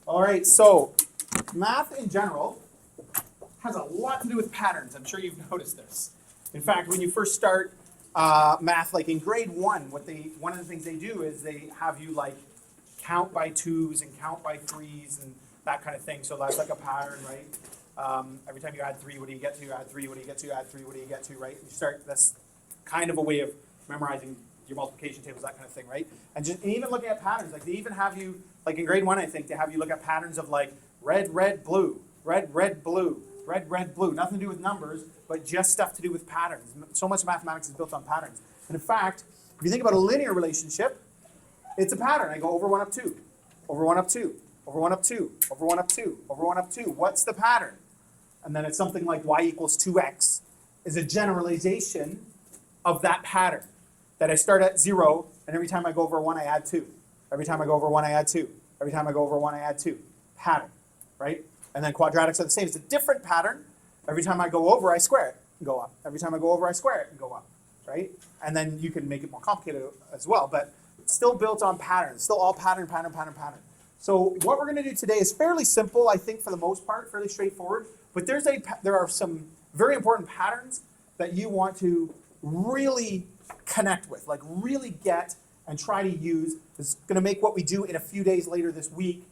All right, so math in general has a lot to do with patterns. I'm sure you've noticed this. In fact, when you first start math, like in grade 1, one of the things they do is they have you like count by 2s and count by 3s and that kind of thing. So that's like a pattern, right? Every time you add 3, what do you get to? Add 3, what do you get to? Add 3, what do you get to, right? You start, that's kind of a way of memorizing your multiplication tables, that kind of thing, right? And even looking at patterns, like they even have you, like in grade 1, I think, they have you look at patterns of like red, red, blue, red, red, blue, red, red, blue. Nothing to do with numbers, but just stuff to do with patterns. So much mathematics is built on patterns. And in fact, if you think about a linear relationship, it's a pattern. I go over 1 up 2, over 1 up 2, over 1 up 2, over 1 up 2, over 1 up 2. What's the pattern? And then it's something like y equals 2x is a generalization of that pattern. That I start at 0, and every time I go over 1, I add 2. Every time I go over 1, I add 2. Every time I go over 1, I add 2. Pattern, right? And then quadratics are the same. It's a different pattern. Every time I go over, I square it and go up. Every time I go over, I square it and go up, right? And then you can make it more complicated as well, but it's still built on patterns. Still all pattern, pattern, pattern, pattern. So what we're going to do today is fairly simple, I think, for the most part, fairly straightforward. But there are some very important patterns that you want to really connect with, like really get and try to use. It's going to make what we do in a few days later this week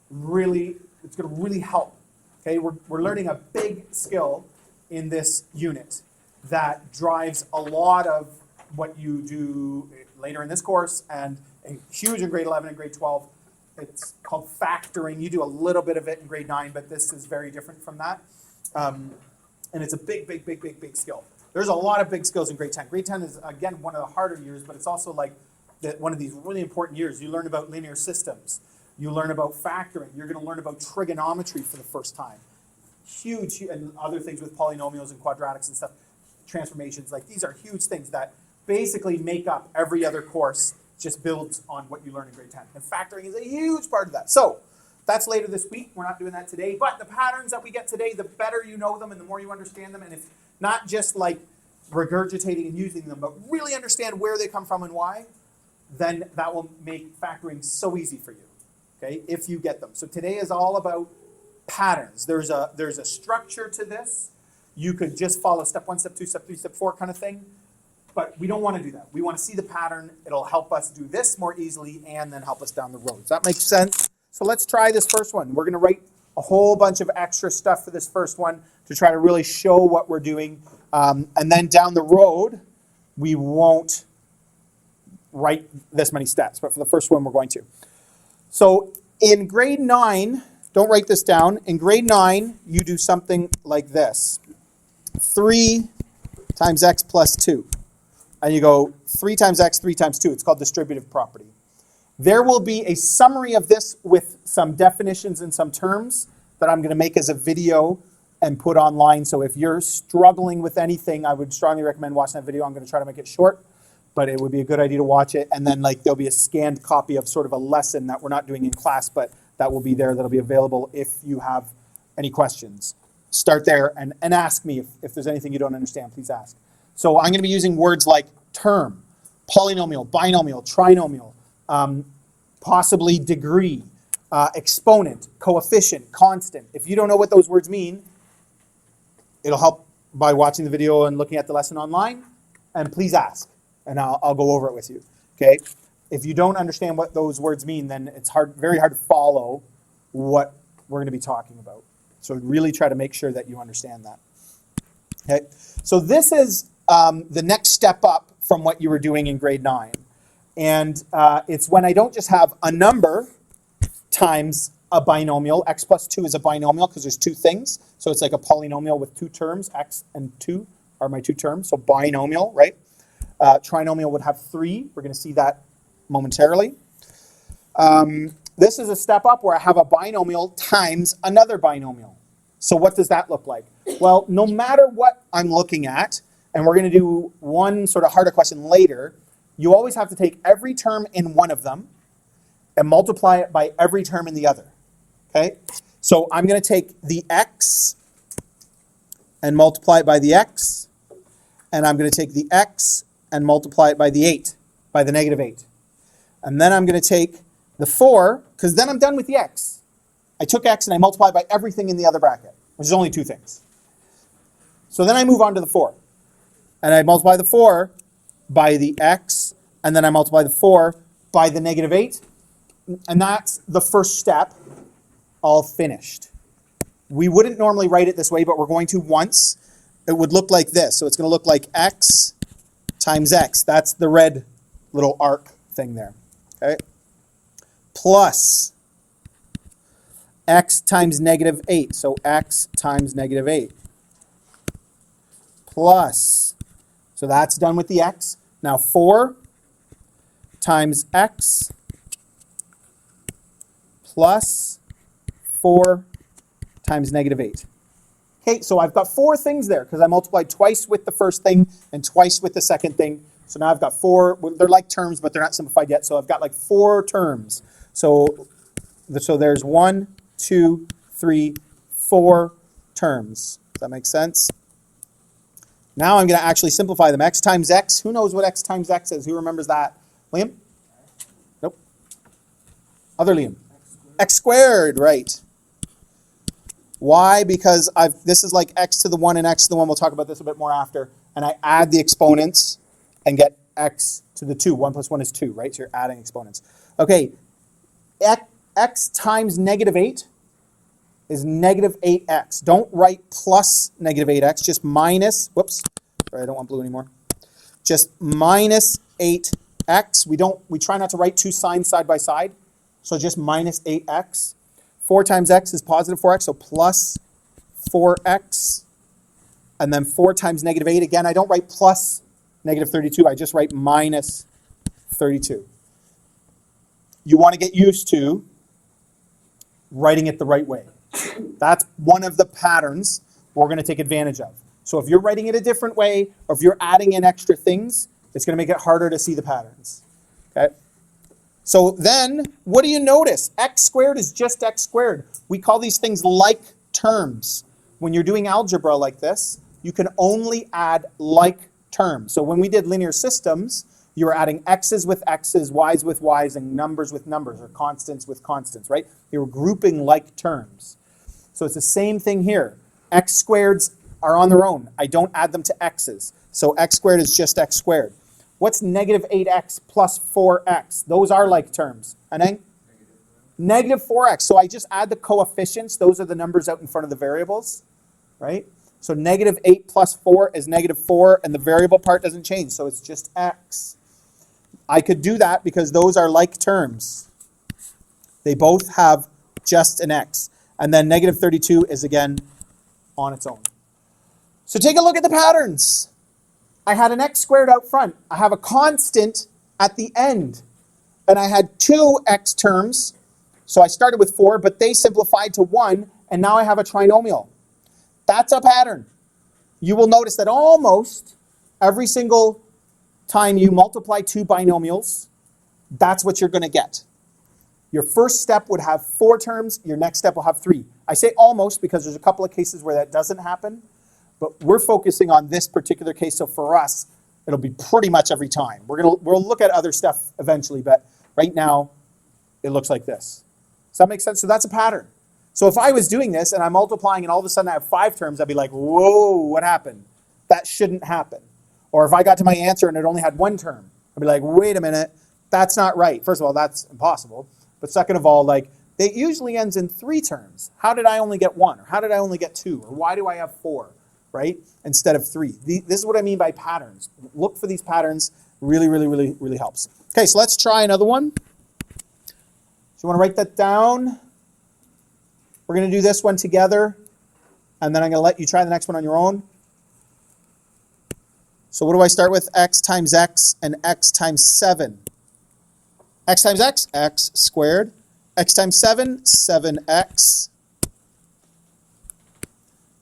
really, it's going to really help. Okay, we're learning a big skill in this unit that drives a lot of what you do later in this course and huge in grade 11 and grade 12. It's called factoring. You do a little bit of it in grade 9, but this is very different from that. And it's a big, big, big, big, big skill. There's a lot of big skills in grade 10. Grade 10 is, again, one of the harder years, but it's also like one of these really important years. You learn about linear systems. You learn about factoring. You're going to learn about trigonometry for the first time. Huge, and other things with polynomials and quadratics and stuff, transformations. Like these are huge things that basically make up every other course, just builds on what you learn in grade 10. And factoring is a huge part of that. So that's later this week. We're not doing that today. But the patterns that we get today, the better you know them and the more you understand them. And if not just like regurgitating and using them, but really understand where they come from and why, then that will make factoring so easy for you, okay, if you get them. So today is all about patterns. There's a structure to this. You could just follow step 1, step 2, step 3, step 4 kind of thing, but we don't want to do that. We want to see the pattern. It'll help us do this more easily and then help us down the road. Does that make sense? So let's try this first one. We're going to write a whole bunch of extra stuff for this first one to try to really show what we're doing. And then down the road, we won't write this many steps. But for the first one, we're going to. So in grade 9, don't write this down. In grade 9, you do something like this. 3 times x plus 2. And you go 3 times x, 3 times 2. It's called distributive property. There will be a summary of this with some definitions and some terms that I'm going to make as a video and put online. So if you're struggling with anything, I would strongly recommend watching that video. I'm going to try to make it short, but it would be a good idea to watch it. And then like there'll be a scanned copy of sort of a lesson that we're not doing in class, but that will be there. That'll be available if you have any questions. Start there and ask me if there's anything you don't understand, please ask. So I'm going to be using words like term, polynomial, binomial, trinomial, possibly degree, exponent, coefficient, constant. If you don't know what those words mean, it'll help by watching the video and looking at the lesson online. And please ask, and I'll go over it with you. Okay? If you don't understand what those words mean, then it's very hard to follow what we're going to be talking about. So really try to make sure that you understand that. Okay? So this is the next step up from what you were doing in grade 9. And it's when I don't just have a number times a binomial. X plus 2 is a binomial because there's two things. So it's like a polynomial with two terms. X and 2 are my two terms. So binomial, right? Trinomial would have 3. We're going to see that momentarily. This is a step up where I have a binomial times another binomial. So what does that look like? Well, no matter what I'm looking at, and we're going to do one sort of harder question later, you always have to take every term in one of them and multiply it by every term in the other. Okay? So I'm going to take the x and multiply it by the x, and I'm going to take the x and multiply it by the 8, by the negative 8. And then I'm going to take the 4, because then I'm done with the x. I took x and I multiplied by everything in the other bracket, which is only 2 things. So then I move on to the 4. And I multiply the 4 by the x, and then I multiply the 4 by the negative 8. And that's the first step, all finished. We wouldn't normally write it this way, but we're going to once. It would look like this. So it's going to look like x times x. That's the red little arc thing there. Okay? Plus x times negative 8. So x times negative 8. Plus, so that's done with the x. Now 4 times x plus 4 times negative 8. Okay, so I've got 4 things there because I multiplied twice with the first thing and twice with the second thing. So now I've got 4. They're like terms, but they're not simplified yet. So I've got like 4 terms. So there's 1, 2, 3, 4 terms. Does that make sense? Now I'm going to actually simplify them. X times x. Who knows what x times x is? Who remembers that? Liam? Nope. Other Liam? X squared, right. Why? Because this is like x to the 1 and x to the 1. We'll talk about this a bit more after. And I add the exponents and get x to the 2. 1 plus 1 is 2, right? So you're adding exponents. Okay, x times negative 8 is negative 8x. Don't write plus negative 8x, just minus, whoops, sorry, I don't want blue anymore. Just minus 8x. We try not to write 2 signs side by side, so just minus 8x. 4 times x is positive 4x, so plus 4x. And then 4 times negative 8, again, I don't write plus negative 32, I just write minus 32. You want to get used to writing it the right way. That's one of the patterns we're going to take advantage of. So if you're writing it a different way, or if you're adding in extra things, it's going to make it harder to see the patterns. Okay? So then, what do you notice? X squared is just x squared. We call these things like terms. When you're doing algebra like this, you can only add like terms. So when we did linear systems, you were adding x's with x's, y's with y's, and numbers with numbers, or constants with constants, right? You were grouping like terms. So it's the same thing here. X squareds are on their own. I don't add them to x's. So x squared is just x squared. What's negative 8x plus 4x? Those are like terms. Anang? Negative 4x. So I just add the coefficients. Those are the numbers out in front of the variables, right? So negative 8 plus 4 is negative 4, and the variable part doesn't change, so it's just x. I could do that because those are like terms. They both have just an x. And then negative 32 is, again, on its own. So take a look at the patterns. I had an x squared out front. I have a constant at the end. And I had 2 x terms. So I started with 4, but they simplified to 1, and now I have a trinomial. That's a pattern. You will notice that almost every single time you multiply 2 binomials, that's what you're going to get. Your first step would have 4 terms. Your next step will have 3. I say almost because there's a couple of cases where that doesn't happen. But we're focusing on this particular case. So for us, it'll be pretty much every time. We'll look at other stuff eventually. But right now, it looks like this. Does that make sense? So that's a pattern. So if I was doing this and I'm multiplying and all of a sudden I have 5 terms, I'd be like, whoa, what happened? That shouldn't happen. Or if I got to my answer and it only had 1 term, I'd be like, wait a minute, that's not right. First of all, that's impossible. But second of all, like, it usually ends in 3 terms. How did I only get 1? Or how did I only get 2? Or why do I have 4, right? Instead of 3. This is what I mean by patterns. Look for these patterns. Really, really, really, really helps. Okay, so let's try another one. So you want to write that down? We're going to do this one together. And then I'm going to let you try the next one on your own. So what do I start with? X times x and x times 7. X times x, x squared. X times 7, 7x.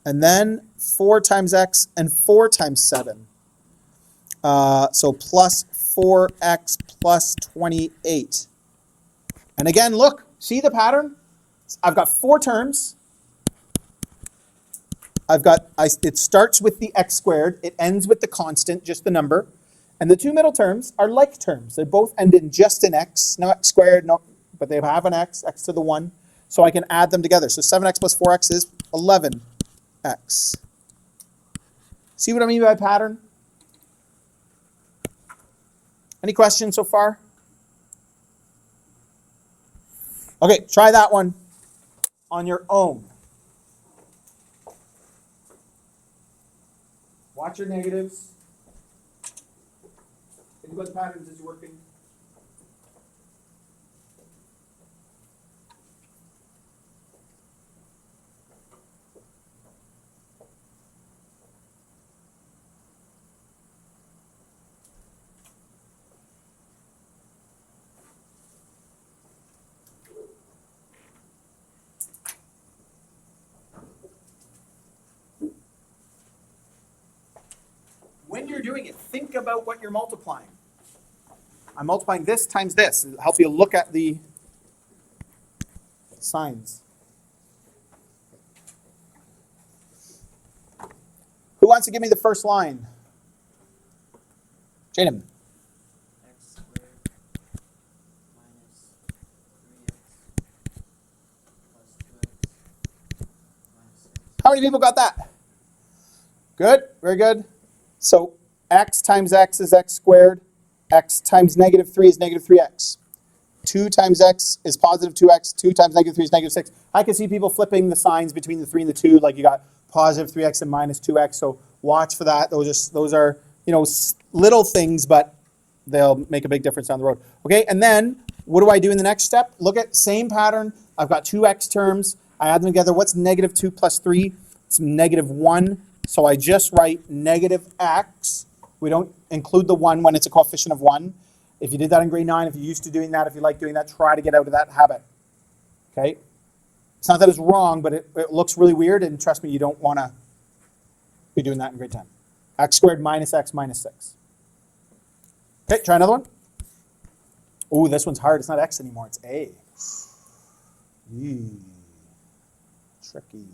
And then 4 times x and 4 times 7. So plus 4x plus 28. And again, look, see the pattern? I've got 4 terms. It starts with the x squared. It ends with the constant, just the number. And the 2 middle terms are like terms. They both end in just an x. No x squared, no but they have an x to the 1. So I can add them together. So 7x plus 4x is 11x. See what I mean by pattern? Any questions so far? Okay, try that one on your own. Watch your negatives. Think about the patterns as you're working. When you're doing it, think about what you're multiplying. I'm multiplying this times this. It'll help you look at the signs. Who wants to give me the first line? Jaden. X squared minus 3x plus 2x minus 6. How many people got that? Good, very good. So x times x is x squared. X times negative 3 is negative 3x. 2 times x is positive 2x. 2 times negative 3 is negative 6. I can see people flipping the signs between the 3 and the 2, like you got positive 3x and minus 2x. So watch for that. Those are little things, but they'll make a big difference down the road. Okay, and then what do I do in the next step? Look at same pattern. I've got two x terms. I add them together. What's negative 2 plus 3? It's negative 1. So I just write negative x. We don't include the 1 when it's a coefficient of 1. If you did that in grade 9, if you're used to doing that, if you like doing that, try to get out of that habit. Okay? It's not that it's wrong, but it looks really weird, and trust me, you don't want to be doing that in grade 10. X squared minus x minus 6. Okay, try another one. Oh, this one's hard. It's not x anymore. It's a. Eee, tricky.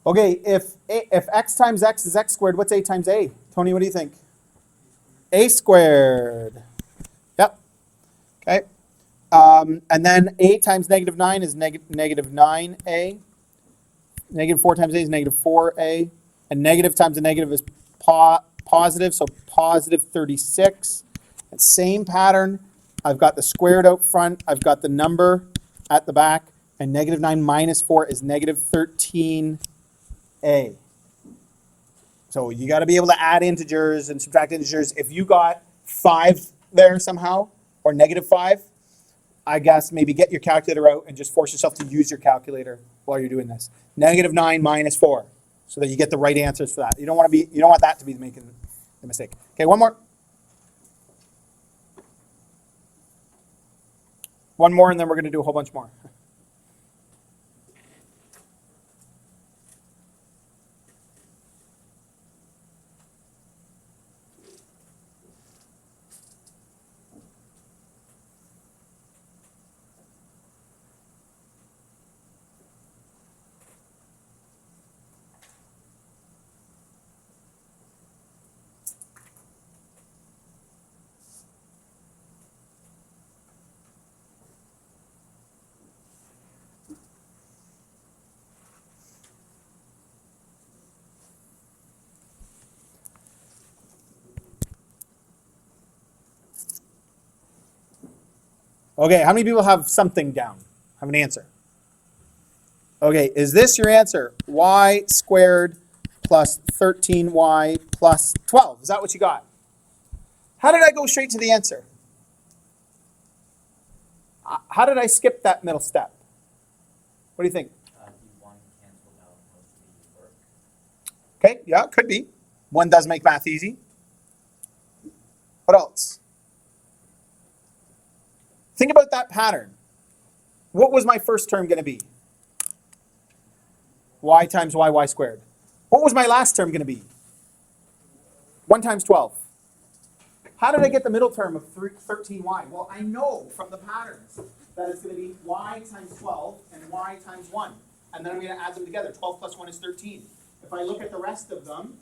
Okay, if x times x is x squared, what's a times a? Tony, what do you think? A squared. Yep. Okay. And then a times negative 9 is negative 9a. Negative 4 times a is negative 4a. And negative times a negative is positive, so positive 36. And same pattern. I've got the squared out front. I've got the number at the back. And negative 9 minus 4 is negative 13a. So you got to be able to add integers and subtract integers. If you got 5 there somehow, or negative 5, I guess maybe get your calculator out and just force yourself to use your calculator while you're doing this. Negative 9 minus 4, so that you get the right answers for that. You don't want that to be making the mistake. Okay, one more. One more, and then we're going to do a whole bunch more. Okay, how many people have something down? Have an answer? Okay, is this your answer? Y squared plus 13y plus 12. Is that what you got? How did I go straight to the answer? How did I skip that middle step? What do you think? D1 canceled out most of the work. Okay, yeah, could be. One does make math easy. What else? Think about that pattern. What was my first term going to be? Y times y squared. What was my last term going to be? 1 times 12. How did I get the middle term of 13y? Well, I know from the patterns that it's going to be y times 12 and y times 1. And then I'm going to add them together. 12 plus 1 is 13. If I look at the rest of them,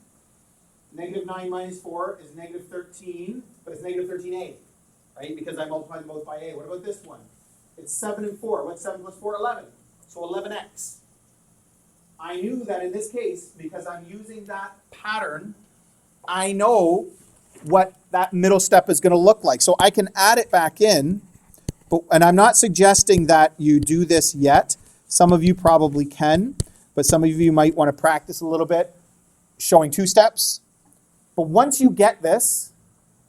negative 9 minus 4 is negative 13, but it's negative 13a, right? Because I multiplied them both by a. What about this one? It's 7 and 4. What's 7 plus 4? 11. So 11x. I knew that in this case, because I'm using that pattern, I know what that middle step is going to look like. So I can add it back in, and I'm not suggesting that you do this yet. Some of you probably can, but some of you might want to practice a little bit showing 2 steps. But once you get this,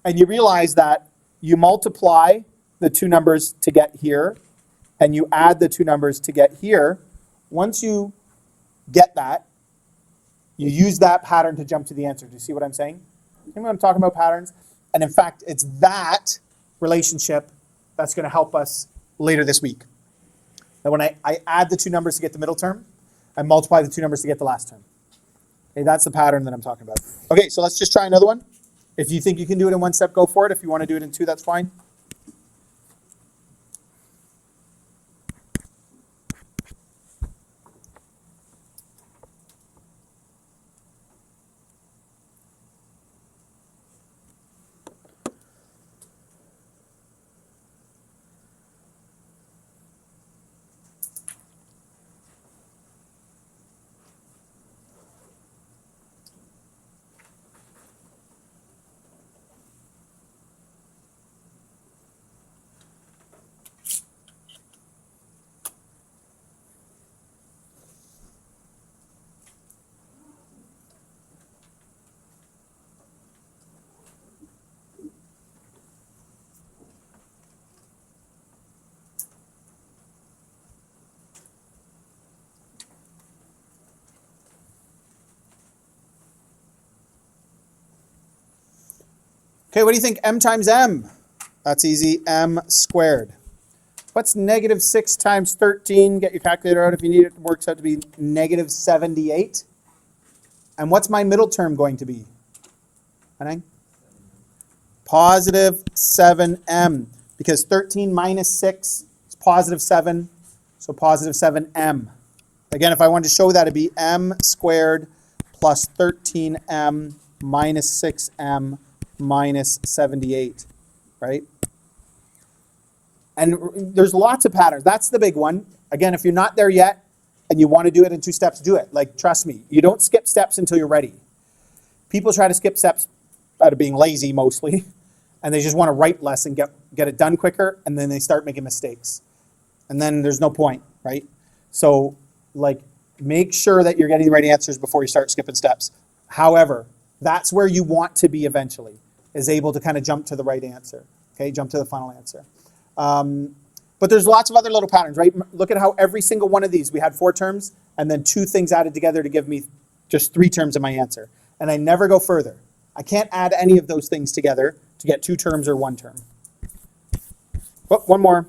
and you realize that you multiply the 2 numbers to get here, and you add the 2 numbers to get here, once you get that, you use that pattern to jump to the answer. Do you see what I'm saying? You know what I'm talking about, patterns? And in fact, it's that relationship that's going to help us later this week. That when I add the 2 numbers to get the middle term, I multiply the 2 numbers to get the last term. Okay, that's the pattern that I'm talking about. Okay, so let's just try another one. If you think you can do it in 1 step, go for it. If you want to do it in 2, that's fine. Okay, what do you think? M times m. That's easy. M squared. What's negative 6 times 13? Get your calculator out if you need it. It works out to be negative 78. And what's my middle term going to be? Positive 7m. Because 13 minus 6 is positive 7. So positive 7m. Again, if I wanted to show that, it'd be m squared plus 13m minus 6m minus 78, right? And there's lots of patterns. That's the big one. Again, if you're not there yet and you want to do it in 2 steps, do it. Like, trust me, you don't skip steps until you're ready. People try to skip steps out of being lazy mostly, and they just want to write less and get it done quicker, and then they start making mistakes. And then there's no point, right? So, like, make sure that you're getting the right answers before you start skipping steps. However, that's where you want to be eventually, is able to kind of jump to the right answer, okay? Jump to the final answer. But there's lots of other little patterns, right? Look at how every single one of these, we had 4 terms, and then 2 things added together to give me just 3 terms in my answer. And I never go further. I can't add any of those things together to get 2 terms or 1 term. Oh, one more.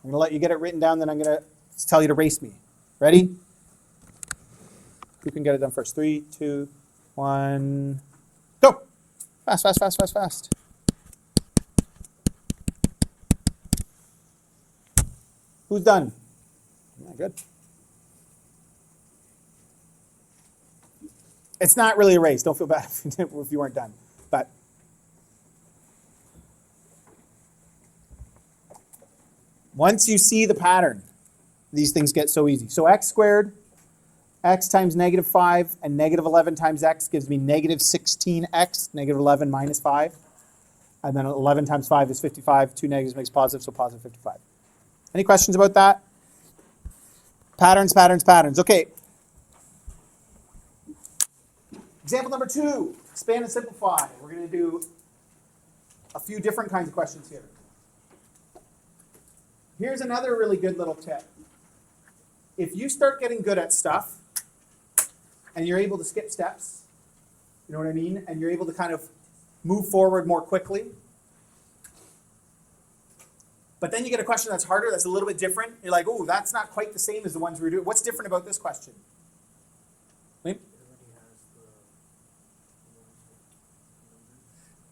I'm going to let you get it written down, then I'm going to tell you to race me. Ready? Who can get it done first? 3, 2, 1, go! Fast, fast, fast, fast, fast. Who's done? Yeah, good. It's not really a race. Don't feel bad if you weren't done. But once you see the pattern, these things get so easy. So x squared x times negative 5 and negative 11 times x gives me negative 16x, negative 11 minus 5. And then 11 times 5 is 55. 2 negatives makes positive, so positive 55. Any questions about that? Patterns, patterns, patterns. Okay. Example number 2, expand and simplify. We're going to do a few different kinds of questions here. Here's another really good little tip. If you start getting good at stuff and you're able to skip steps, you know what I mean? And you're able to kind of move forward more quickly. But then you get a question that's harder, that's a little bit different. You're like, oh, that's not quite the same as the ones we were doing. What's different about this question? Liam?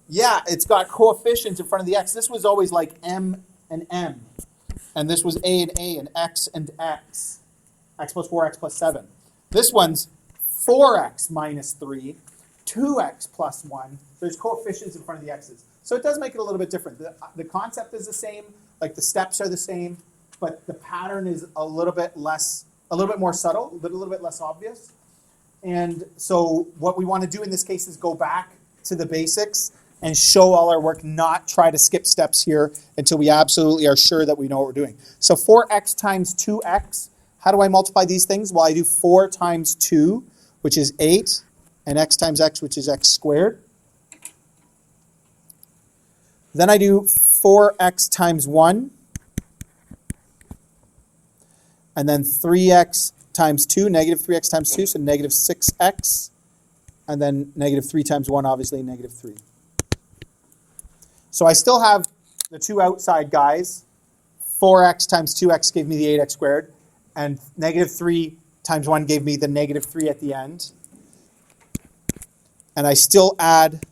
Yeah, it's got coefficients in front of the x. This was always like m and m. And this was a and x and x. X plus 4, x plus 7. This one's 4x minus 3, 2x plus 1. There's coefficients in front of the x's. So it does make it a little bit different. The concept is the same, like the steps are the same, but the pattern is a little bit more subtle, but a little bit less obvious. And so what we want to do in this case is go back to the basics and show all our work, not try to skip steps here until we absolutely are sure that we know what we're doing. So 4x times 2x, how do I multiply these things? Well, I do 4 times 2, which is 8, and x times x, which is x squared. Then I do 4x times 1, and then 3x times 2, negative 3x times 2, so negative 6x, and then negative 3 times 1, obviously negative 3. So I still have the two outside guys. 4x times 2x gave me the 8x squared, and negative 3 times 1 gave me the negative 3 at the end. And I still add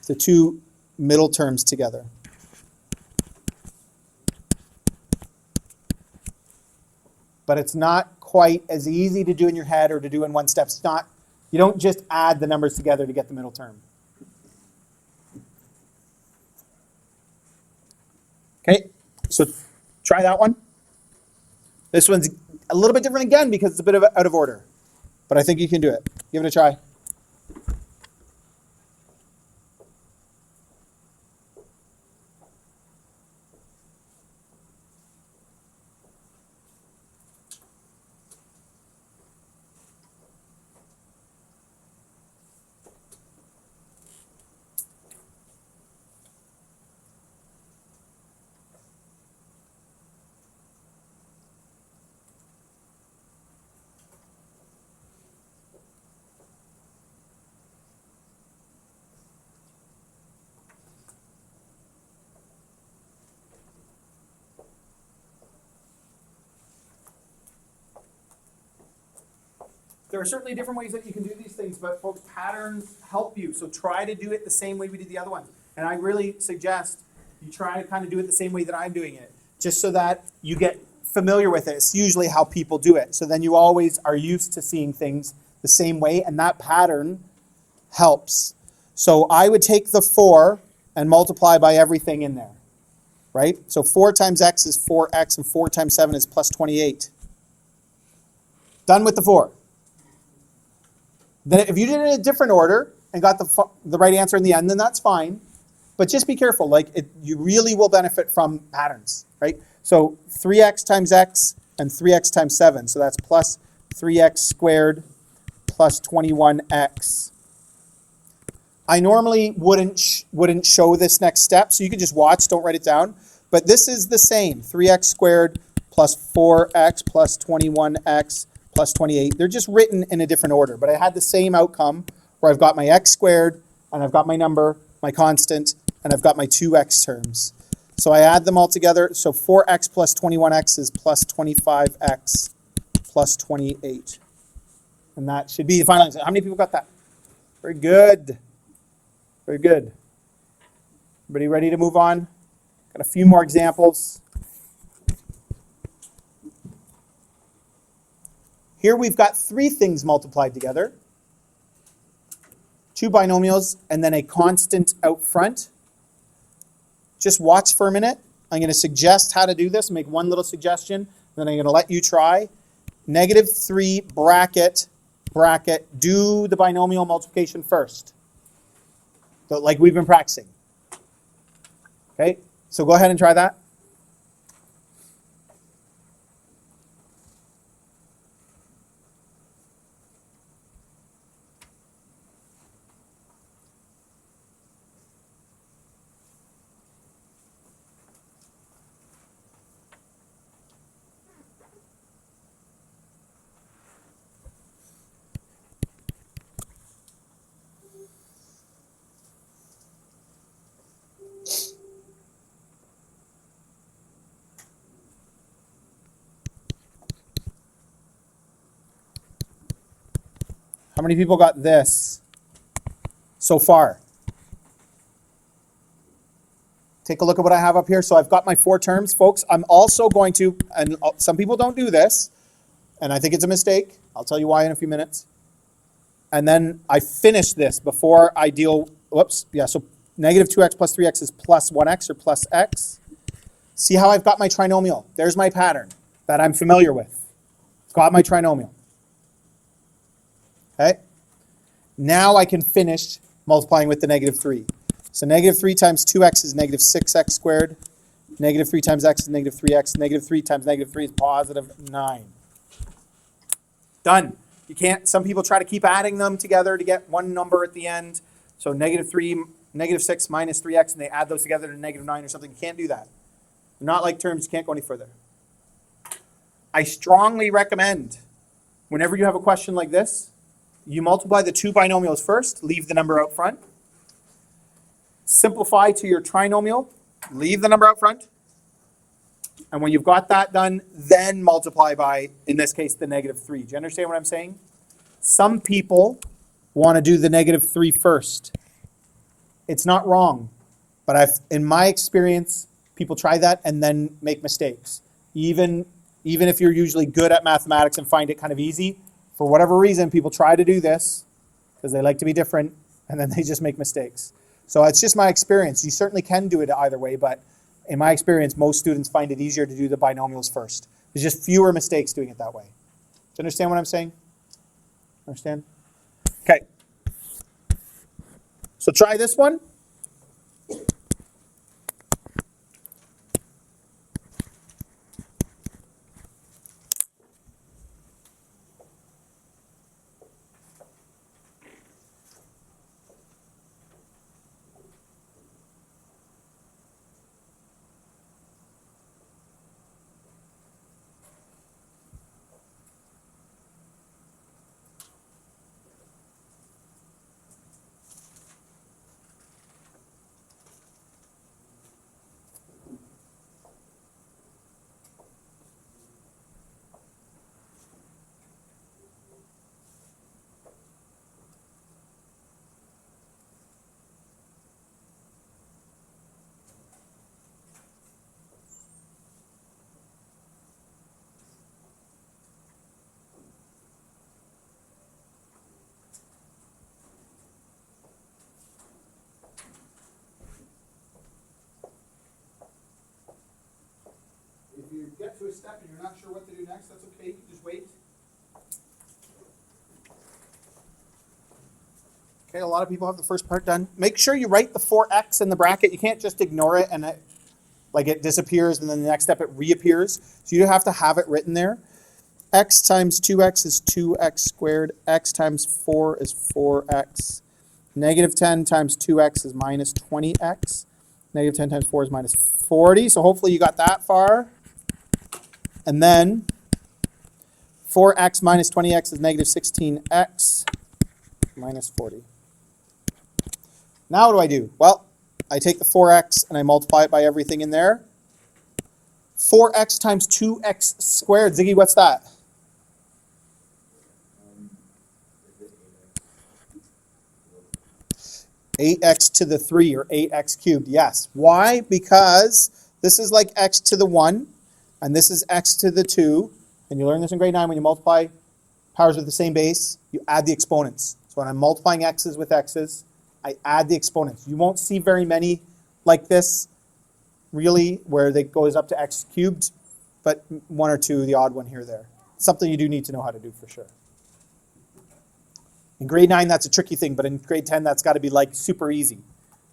the two middle terms together. But it's not quite as easy to do in your head or to do in one step. It's not, you don't just add the numbers together to get the middle term. Okay, so try that one. This one's a little bit different again because it's a bit of out of order. But I think you can do it. Give it a try. There are certainly different ways that you can do these things, but folks, patterns help you. So try to do it the same way we did the other ones. And I really suggest you try to kind of do it the same way that I'm doing it, just so that you get familiar with it. It's usually how people do it. So then you always are used to seeing things the same way, and that pattern helps. So I would take the 4 and multiply by everything in there, right? So 4 times x is 4x, and 4 times 7 is plus 28. Done with the 4. Then if you did it in a different order and got the right answer in the end, then that's fine. But just be careful. You really will benefit from patterns, right? So 3x times x and 3x times 7. So that's plus 3x squared plus 21x. I normally wouldn't show this next step, so you can just watch, don't write it down. But this is the same. 3x squared plus 4x plus 21x plus 28. They're just written in a different order, but I had the same outcome where I've got my x squared, and I've got my number, my constant, and I've got my two x terms. So I add them all together. So 4x plus 21x is plus 25x plus 28. And that should be the final answer. How many people got that? Very good. Very good. Everybody ready to move on? Got a few more examples. Here we've got 3 things multiplied together. 2 binomials and then a constant out front. Just watch for a minute. I'm going to suggest how to do this, make one little suggestion, then I'm going to let you try. negative 3 bracket, do the binomial multiplication first. So, like we've been practicing. Okay, so go ahead and try that. How many people got this so far? Take a look at what I have up here. So I've got my 4 terms, folks. I'm also going to, and some people don't do this, and I think it's a mistake. I'll tell you why in a few minutes. And then I finish this before I deal, so negative 2x plus 3x is plus 1x or plus x. See how I've got my trinomial? There's my pattern that I'm familiar with. I've got my trinomial. Okay? Now I can finish multiplying with the negative 3. So negative 3 times 2x is negative 6x squared. Negative 3 times x is negative 3x. Negative 3 times negative 3 is positive 9. Done. You can't, some people try to keep adding them together to get one number at the end. So negative 3, negative 6 minus 3x, and they add those together to negative 9 or something. You can't do that. They're not like terms. You can't go any further. I strongly recommend, whenever you have a question like this, you multiply the 2 binomials first, leave the number out front. Simplify to your trinomial, leave the number out front. And when you've got that done, then multiply by, in this case, the negative 3. Do you understand what I'm saying? Some people want to do the negative 3 first. It's not wrong, but in my experience, people try that and then make mistakes. Even if you're usually good at mathematics and find it kind of easy, for whatever reason, people try to do this because they like to be different, and then they just make mistakes. So it's just my experience. You certainly can do it either way, but in my experience, most students find it easier to do the binomials first. There's just fewer mistakes doing it that way. Do you understand what I'm saying? Understand? Okay. So try this one. If you get to a step and you're not sure what to do next, that's okay. You can just wait. Okay, a lot of people have the first part done. Make sure you write the 4x in the bracket. You can't just ignore it and it disappears and then the next step it reappears. So you have to have it written there. X times 2x is 2x squared. X times 4 is 4x. Negative 10 times 2x is minus 20x. Negative 10 times 4 is minus 40. So hopefully you got that far. And then 4x minus 20x is negative 16x minus 40. Now what do I do? Well, I take the 4x and I multiply it by everything in there. 4x times 2x squared. Ziggy, what's that? Is it 8x to the 3 or 8x cubed. Yes. Why? Because this is like x to the 1 and this is x to the 2. And you learn this in grade 9 when you multiply powers with the same base, you add the exponents. So when I'm multiplying x's with x's, I add the exponents. You won't see very many like this, really, where it goes up to x cubed, but 1 or 2, the odd one here or there. something you do need to know how to do for sure. In grade 9, that's a tricky thing, but in grade 10, that's got to be like super easy.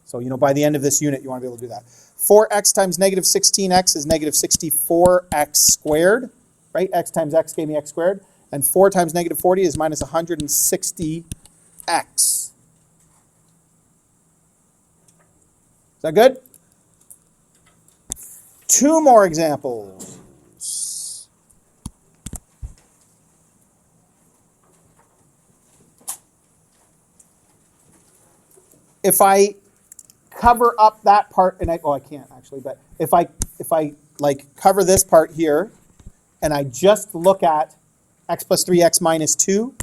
So, by the end of this unit, you want to be able to do that. 4x times negative 16x is negative 64x squared, right? X times x gave me x squared. And 4 times negative 40 is minus 160x. Is that good? 2 more examples. If I cover up that part, and I can't actually, but if I like cover this part here, and I just look at x plus 3x minus 2,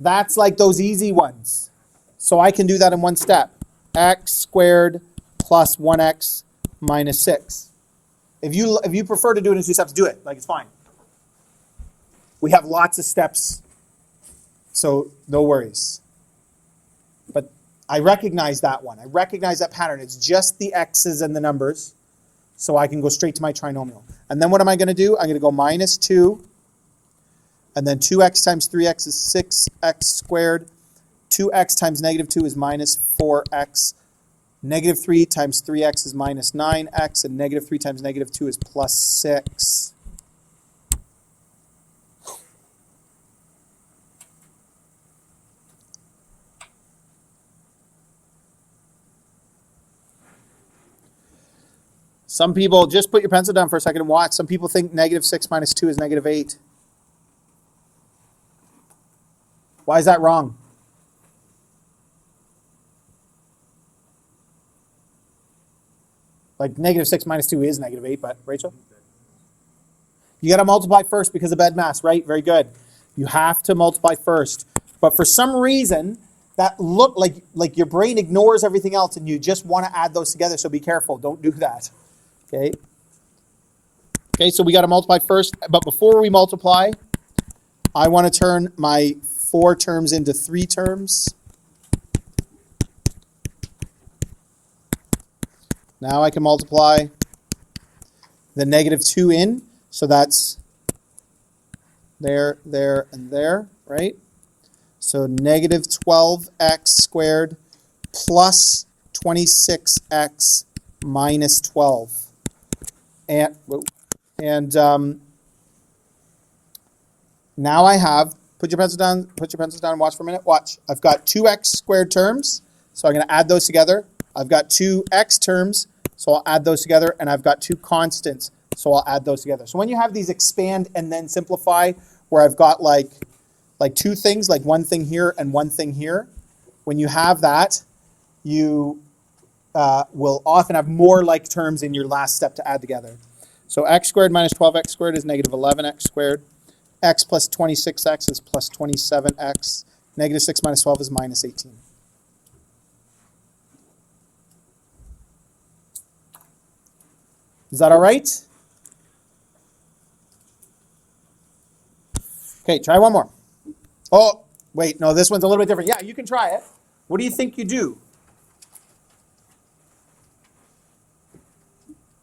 that's like those easy ones. So I can do that in one step. X squared plus 1x minus 6. If you prefer to do it in 2 steps, do it. Like, it's fine. We have lots of steps, so no worries. But I recognize that one. I recognize that pattern. It's just the x's and the numbers, so I can go straight to my trinomial. And then what am I going to do? I'm going to go minus 2, and then 2x times 3x is 6x squared. 2x times negative 2 is minus 4x. Negative 3 times 3x is minus 9x, and negative 3 times negative 2 is plus 6. Some people, just put your pencil down for a second and watch. Some people think negative 6 minus 2 is negative 8. Why is that wrong? Like, negative 6 minus 2 is negative 8, but Rachel? You got to multiply first because of BEDMAS, right? Very good. You have to multiply first. But for some reason, that look like your brain ignores everything else and you just want to add those together, so be careful. Don't do that. Okay? Okay, so we got to multiply first. But before we multiply, I want to turn my 4 terms into 3 terms. Now I can multiply the negative 2 in. So that's there, and there, right? So negative 12x squared plus 26x minus 12. And now I have, put your pencils down and watch for a minute. Watch. I've got 2x squared terms, so I'm going to add those together. I've got 2x terms, so I'll add those together, and I've got 2 constants, so I'll add those together. So when you have these expand and then simplify, where I've got like 2 things, like one thing here and one thing here, when you have that, you will often have more like terms in your last step to add together. So x squared minus 12x squared is negative 11x squared. X plus 26x is plus 27x. Negative 6 minus 12 is minus 18. Is that all right? Okay, try one more. Oh, wait, no, this one's a little bit different. Yeah, you can try it. What do you think you do?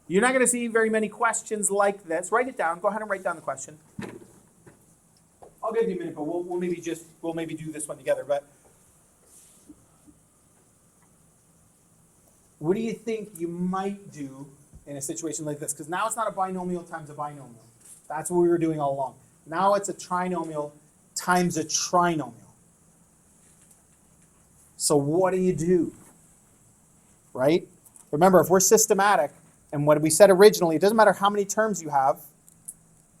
You're not going to see very many questions like this. Write it down. Go ahead and write down the question. I'll give you a minute, but we'll maybe do this one together. But what do you think you might do in a situation like this? Because now it's not a binomial times a binomial. That's what we were doing all along. Now it's a trinomial times a trinomial. So what do you do? Right? Remember, if we're systematic, and what we said originally, it doesn't matter how many terms you have,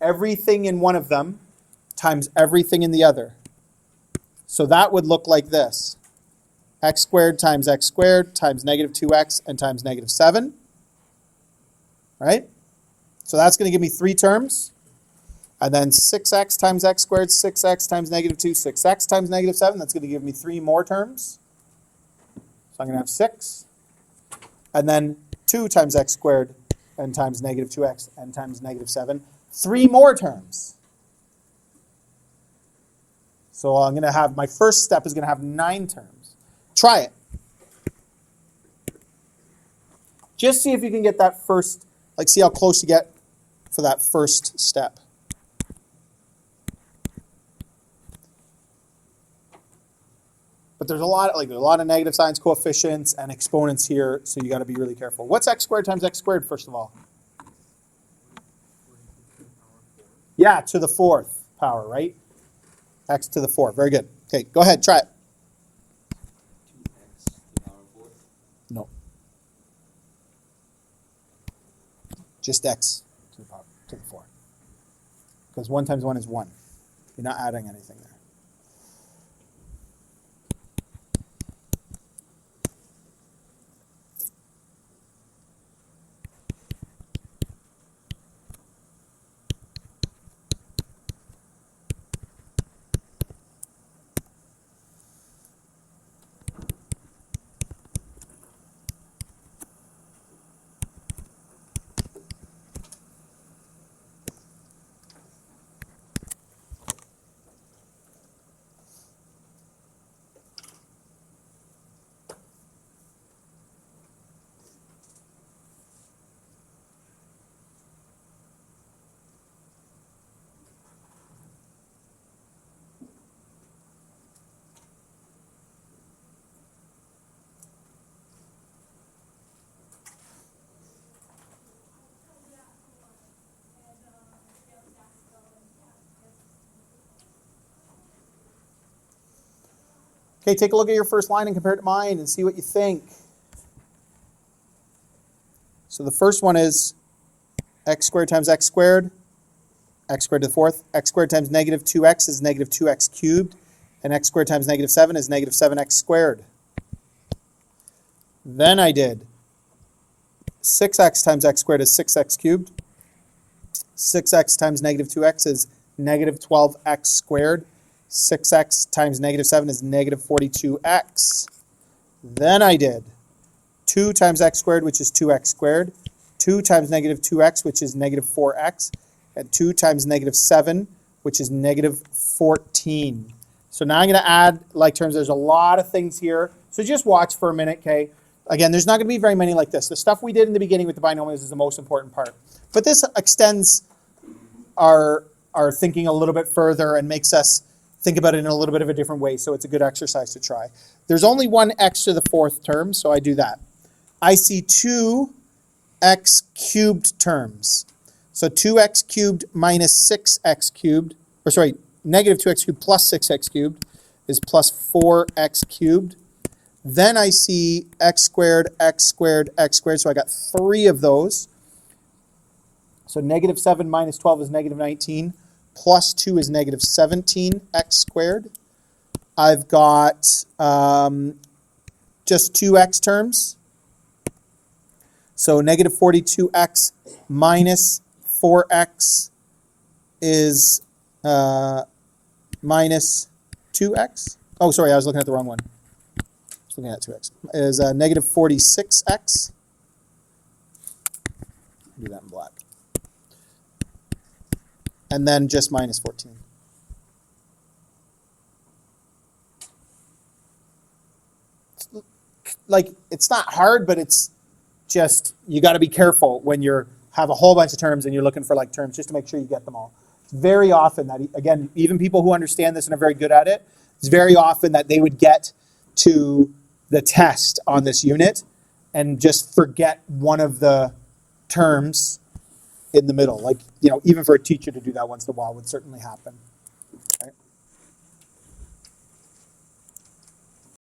everything in one of them times everything in the other. So that would look like this. X squared times negative 2x and times negative 7. Right? So that's going to give me 3 terms. And then 6x times x squared, 6x times negative 2, 6x times negative 7. That's going to give me 3 more terms. So I'm going to have 6. And then 2 times x squared and times negative 2x and times negative 7. 3 more terms. So I'm going to have, my first step is going to have 9 terms. Try it. Just see if you can get that first, like see how close you get for that first step. But there's a lot of negative signs, coefficients, and exponents here, so you got to be really careful. What's x squared times x squared, first of all? Yeah, to the fourth power, right? X to the 4. Very good. Okay, go ahead, try it. 2x to the power of 4. No. Just x to the power to the 4. Because 1 times 1 is 1. You're not adding anything there. Okay, take a look at your first line and compare it to mine and see what you think. So the first one is x squared times x squared to the fourth. X squared times negative 2x is negative 2x cubed. And x squared times negative 7 is negative 7x squared. Then I did 6x times x squared is 6x cubed. 6x times negative 2x is negative 12x squared. 6x times negative 7 is negative 42x. Then I did 2 times x squared, which is 2x squared. 2 times negative 2x, which is negative 4x. And 2 times negative 7, which is negative 14. So now I'm going to add like terms. There's a lot of things here. So just watch for a minute, okay? Again, there's not going to be very many like this. The stuff we did in the beginning with the binomials is the most important part. But this extends our thinking a little bit further and makes us think about it in a little bit of a different way, so it's a good exercise to try. There's only one x to the fourth term, so I do that. I see 2x cubed terms. So 2x cubed minus 6x cubed, or sorry, negative 2x cubed plus 6x cubed is plus 4x cubed. Then I see x squared, x squared, x squared, so I got 3 of those. So negative 7 minus 12 is negative 19. Plus 2 is negative 17x squared. I've got just 2x terms. So negative 42x minus 4x is minus 2x. Oh, sorry, I was looking at the wrong one. I was looking at 2x. Is negative 46x. Do that in black. And then just minus 14. Like, it's not hard, but it's just, you got to be careful when you have a whole bunch of terms and you're looking for like terms just to make sure you get them all. It's very often that, again, even people who understand this and are very good at it, it's very often that they would get to the test on this unit and just forget one of the terms in the middle. Like, you know, even for a teacher to do that once in a while would certainly happen.